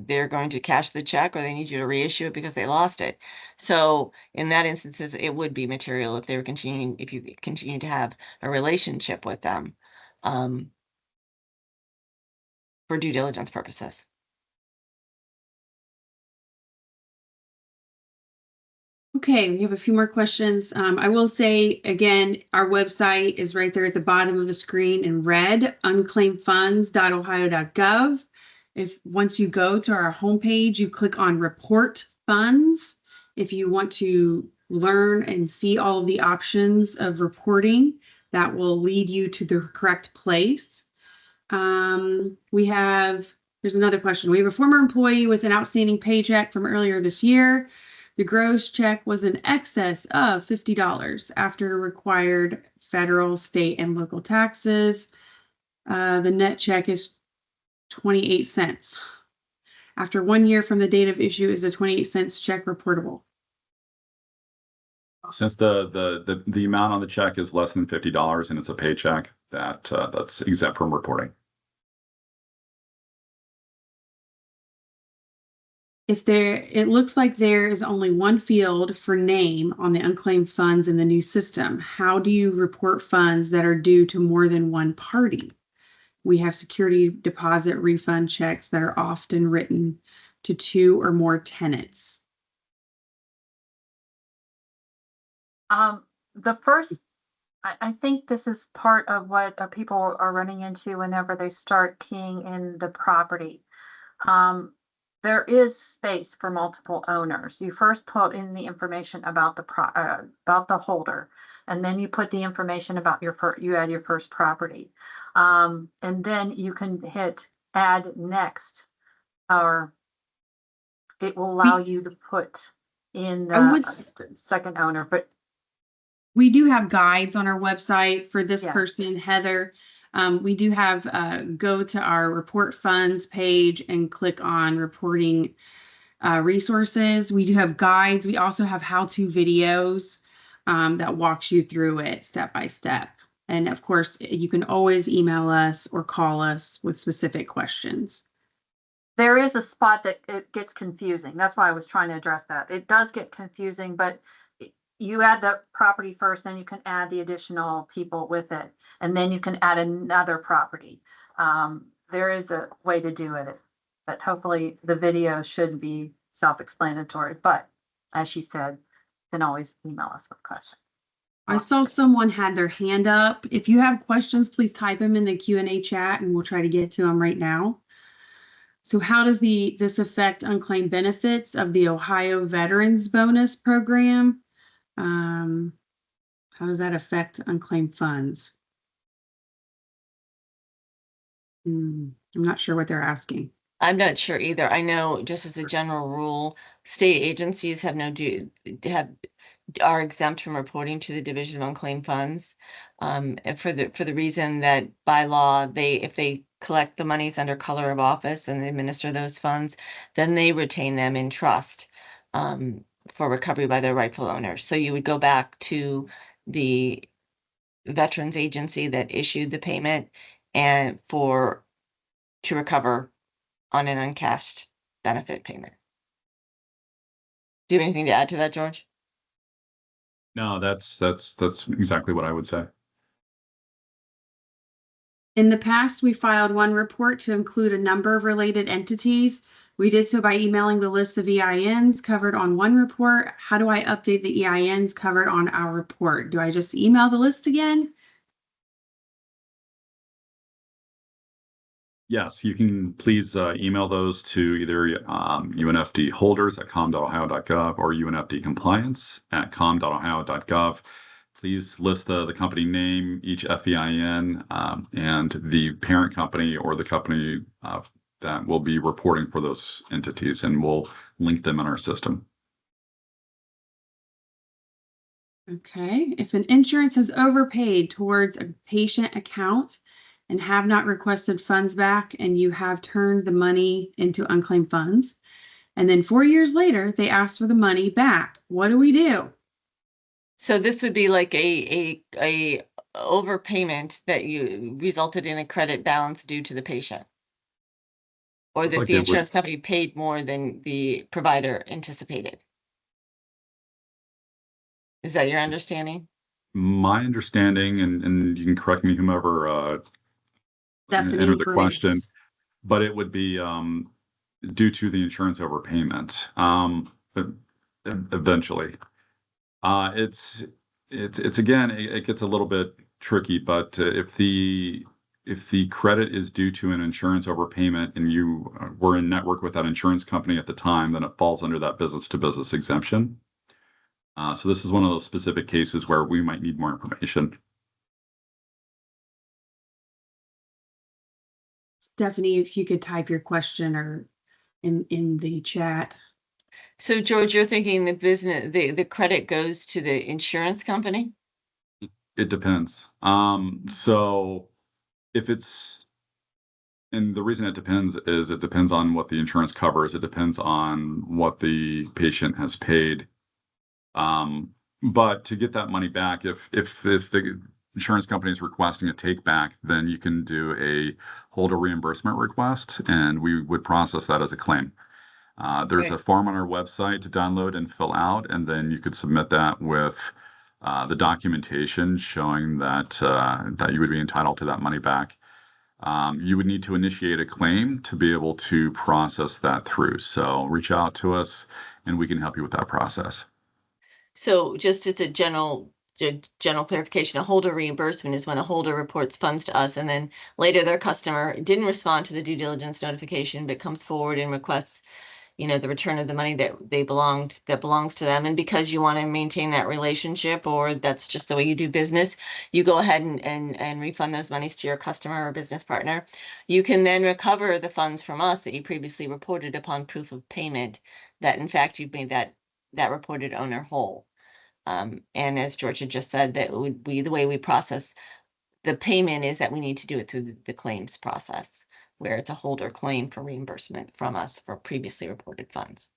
[SPEAKER 2] they're going to cash the check or they need you to reissue it because they lost it. So in that instances, it would be material if you continue to have a relationship with them. For due diligence purposes.
[SPEAKER 4] Okay, we have a few more questions. I will say again, our website is right there at the bottom of the screen in red, unclaimedfunds.ohio.gov. If once you go to our homepage, you click on report funds. If you want to learn and see all of the options of reporting, that will lead you to the correct place. Here's another question. We have a former employee with an outstanding paycheck from earlier this year. The gross check was in excess of $50 after required federal, state, and local taxes. The net check is 28 cents. After 1 year from the date of issue, is the 28 cents check reportable?
[SPEAKER 1] Since the amount on the check is less than $50 and it's a paycheck, that's exempt from reporting.
[SPEAKER 4] It looks like there is only one field for name on the unclaimed funds in the new system. How do you report funds that are due to more than one party? We have security deposit refund checks that are often written to 2 or more tenants.
[SPEAKER 3] I think this is part of what people are running into whenever they start keying in the property. There is space for multiple owners. You first put in the information about about the holder, and then you put the information about you add your first property, and then you can hit add next, or it will allow you to put in the second owner. But
[SPEAKER 4] we do have guides on our website for this
[SPEAKER 3] Yes.
[SPEAKER 4] person, Heather. We do have go to our report funds page and click on reporting resources. We do have guides. We also have how-to videos that walks you through it step by step. And of course, you can always email us or call us with specific questions.
[SPEAKER 3] there is a spot that it gets confusing. That's why I was trying to address that. It does get confusing, but you add the property first, then you can add the additional people with it, and then you can add another property. There is a way to do it, but hopefully the video should be self-explanatory. But as she said, can always email us with questions.
[SPEAKER 4] I saw someone had their hand up. If you have questions, please type them in the Q&A chat and we'll try to get to them right now. So how does this affect unclaimed benefits of the Ohio Veterans Bonus Program? How does that affect unclaimed funds? I'm not sure what they're asking.
[SPEAKER 2] I'm not sure either. I know just as a general rule, state agencies are exempt from reporting to the Division of Unclaimed Funds. And for the reason that by law, if they collect the monies under color of office and administer those funds, then they retain them in trust for recovery by their rightful owners. So you would go back to the Veterans Agency that issued the payment and to recover on an uncashed benefit payment. Do you have anything to add to that, George?
[SPEAKER 1] No, that's exactly what I would say.
[SPEAKER 4] In the past, we filed one report to include a number of related entities. We did so by emailing the list of EINs covered on one report. How do I update the EINs covered on our report? Do I just email the list again?
[SPEAKER 1] Yes, you can please email those to either unfdholders@com.ohio.gov or unfdcompliance@com.ohio.gov. Please list the company name, each FEIN, and the parent company or the company that will be reporting for those entities, and we'll link them in our system.
[SPEAKER 4] Okay, if an insurance has overpaid towards a patient account and have not requested funds back, and you have turned the money into unclaimed funds, and then 4 years later, they ask for the money back, what do we do?
[SPEAKER 2] So this would be like a overpayment that resulted in a credit balance due to the patient, or
[SPEAKER 1] Looks
[SPEAKER 2] that
[SPEAKER 1] like
[SPEAKER 2] the
[SPEAKER 1] it would-
[SPEAKER 2] insurance company paid more than the provider anticipated. Is that your understanding?
[SPEAKER 1] My understanding, and you can correct me, whomever
[SPEAKER 4] Stephanie
[SPEAKER 1] entered the question,
[SPEAKER 4] Briggs.
[SPEAKER 1] but it would be due to the insurance overpayment. But eventually, it's again, it gets a little bit tricky. But if the credit is due to an insurance overpayment and you were in network with that insurance company at the time, then it falls under that business to business exemption. So this is one of those specific cases where we might need more information.
[SPEAKER 4] Stephanie, if you could type your question or in the chat.
[SPEAKER 2] So George, you're thinking the credit goes to the insurance company?
[SPEAKER 1] It depends. So if it's, and the reason it depends is it depends on what the insurance covers. It depends on what the patient has paid. But to get that money back, if the insurance company is requesting a take back, then you can do a holder reimbursement request, and we would process that as a claim. There's
[SPEAKER 2] Okay.
[SPEAKER 1] a form on our website to download and fill out, and then you could submit that with the documentation showing that that you would be entitled to that money back. You would need to initiate a claim to be able to process that through. So reach out to us, and we can help you with that process.
[SPEAKER 2] So just as a general clarification, a holder reimbursement is when a holder reports funds to us and then later their customer didn't respond to the due diligence notification, but comes forward and requests, the return of the money that belongs to them. And because you want to maintain that relationship, or that's just the way you do business, you go ahead and refund those monies to your customer or business partner. You can then recover the funds from us that you previously reported upon proof of payment that in fact you've made that reported owner whole. And as George had just said, that would be the way we process the payment, is that we need to do it through the claims process, where it's a holder claim for reimbursement from us for previously reported funds.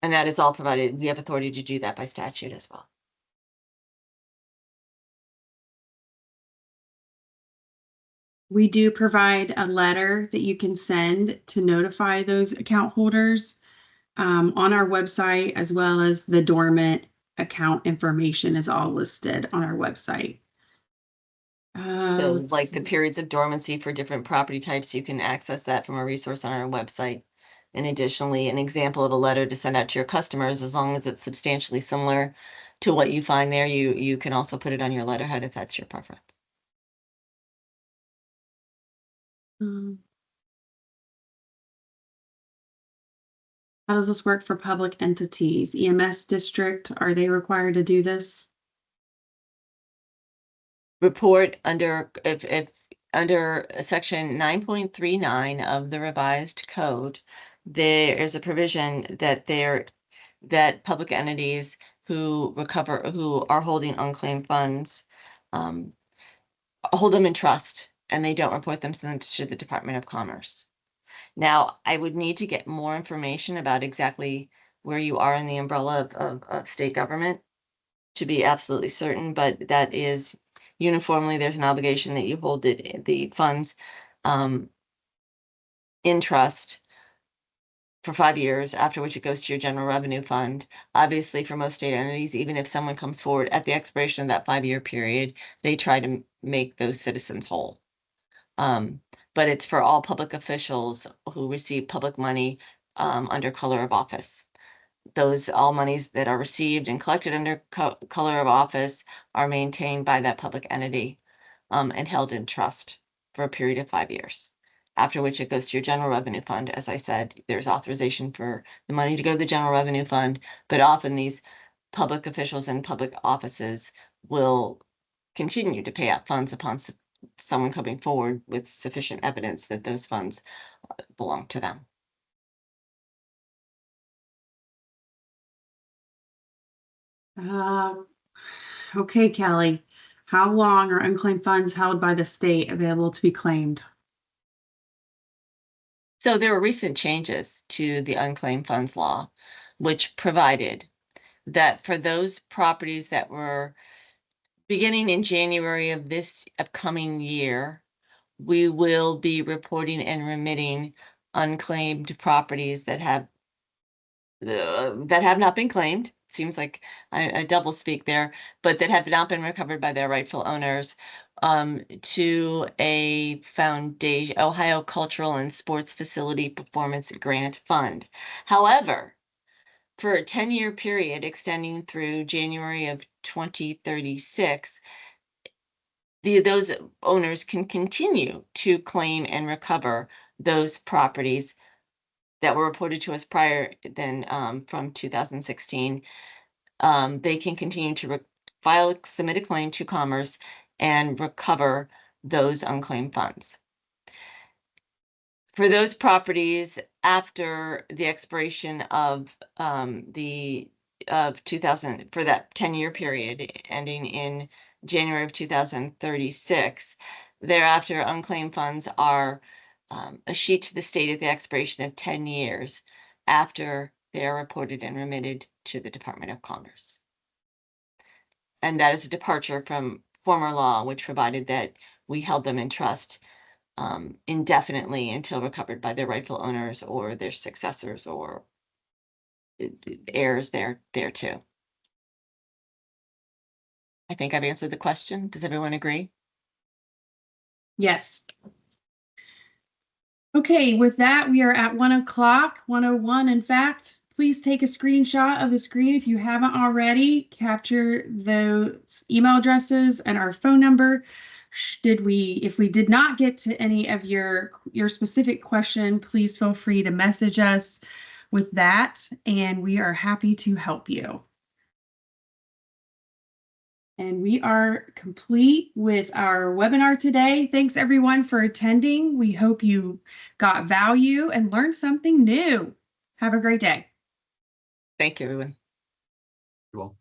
[SPEAKER 2] And that is all provided. We have authority to do that by statute as well.
[SPEAKER 4] We do provide a letter that you can send to notify those account holders on our website, as well as the dormant account information is all listed on our website.
[SPEAKER 2] So like the periods of dormancy for different property types, you can access that from a resource on our website. And additionally, an example of a letter to send out to your customers, as long as it's substantially similar to what you find there, you can also put it on your letterhead if that's your preference.
[SPEAKER 4] How does this work for public entities? EMS district, are they required to do this?
[SPEAKER 2] Report under, if under section 9.39 of the revised code, there is a provision that that public entities who are holding unclaimed funds, hold them in trust, and they don't report them to the Department of Commerce. Now, I would need to get more information about exactly where you are in the umbrella of state government to be absolutely certain, but that is uniformly, there's an obligation that you hold the funds in trust for 5 years, after which it goes to your general revenue fund. Obviously, for most state entities, even if someone comes forward at the expiration of that 5-year period, they try to make those citizens whole. But it's for all public officials who receive public money under color of office. Those all monies that are received and collected under color of office are maintained by that public entity and held in trust for a period of 5 years. After which it goes to your general revenue fund. As I said, there's authorization for the money to go to the general revenue fund, but often these public officials and public offices will continue to pay out funds upon someone coming forward with sufficient evidence that those funds belong to them.
[SPEAKER 4] Okay, Kelly. How long are unclaimed funds held by the state available to be claimed?
[SPEAKER 2] So there were recent changes to the unclaimed funds law, which provided that for those properties that were beginning in January of this upcoming year, we will be reporting and remitting unclaimed properties that have not been claimed. Seems like I double speak there, but that have not been recovered by their rightful owners, to a foundation, Ohio Cultural and Sports Facility Performance Grant Fund. However, for a 10-year period extending through January of 2036, those owners can continue to claim and recover those properties that were reported to us prior than from 2016. They can continue to submit a claim to Commerce and recover those unclaimed funds. For those properties after the expiration of of 2000, for that 10-year period ending in January of 2036, thereafter unclaimed funds are a sheet to the state at the expiration of 10 years after they are reported and remitted to the Department of Commerce. And that is a departure from former law, which provided that we held them in trust indefinitely until recovered by their rightful owners or their successors or heirs there too. I think I've answered the question. Does everyone agree?
[SPEAKER 4] Yes. Okay, with that, we are at 1 o'clock, 1:01 in fact. Please take a screenshot of the screen if you haven't already. Capture those email addresses and our phone number. If we did not get to any of your specific question, please feel free to message us with that, and we are happy to help you. And we are complete with our webinar today. Thanks everyone for attending. We hope you got value and learned something new. Have a great day.
[SPEAKER 2] Thank you, everyone.
[SPEAKER 1] You're welcome.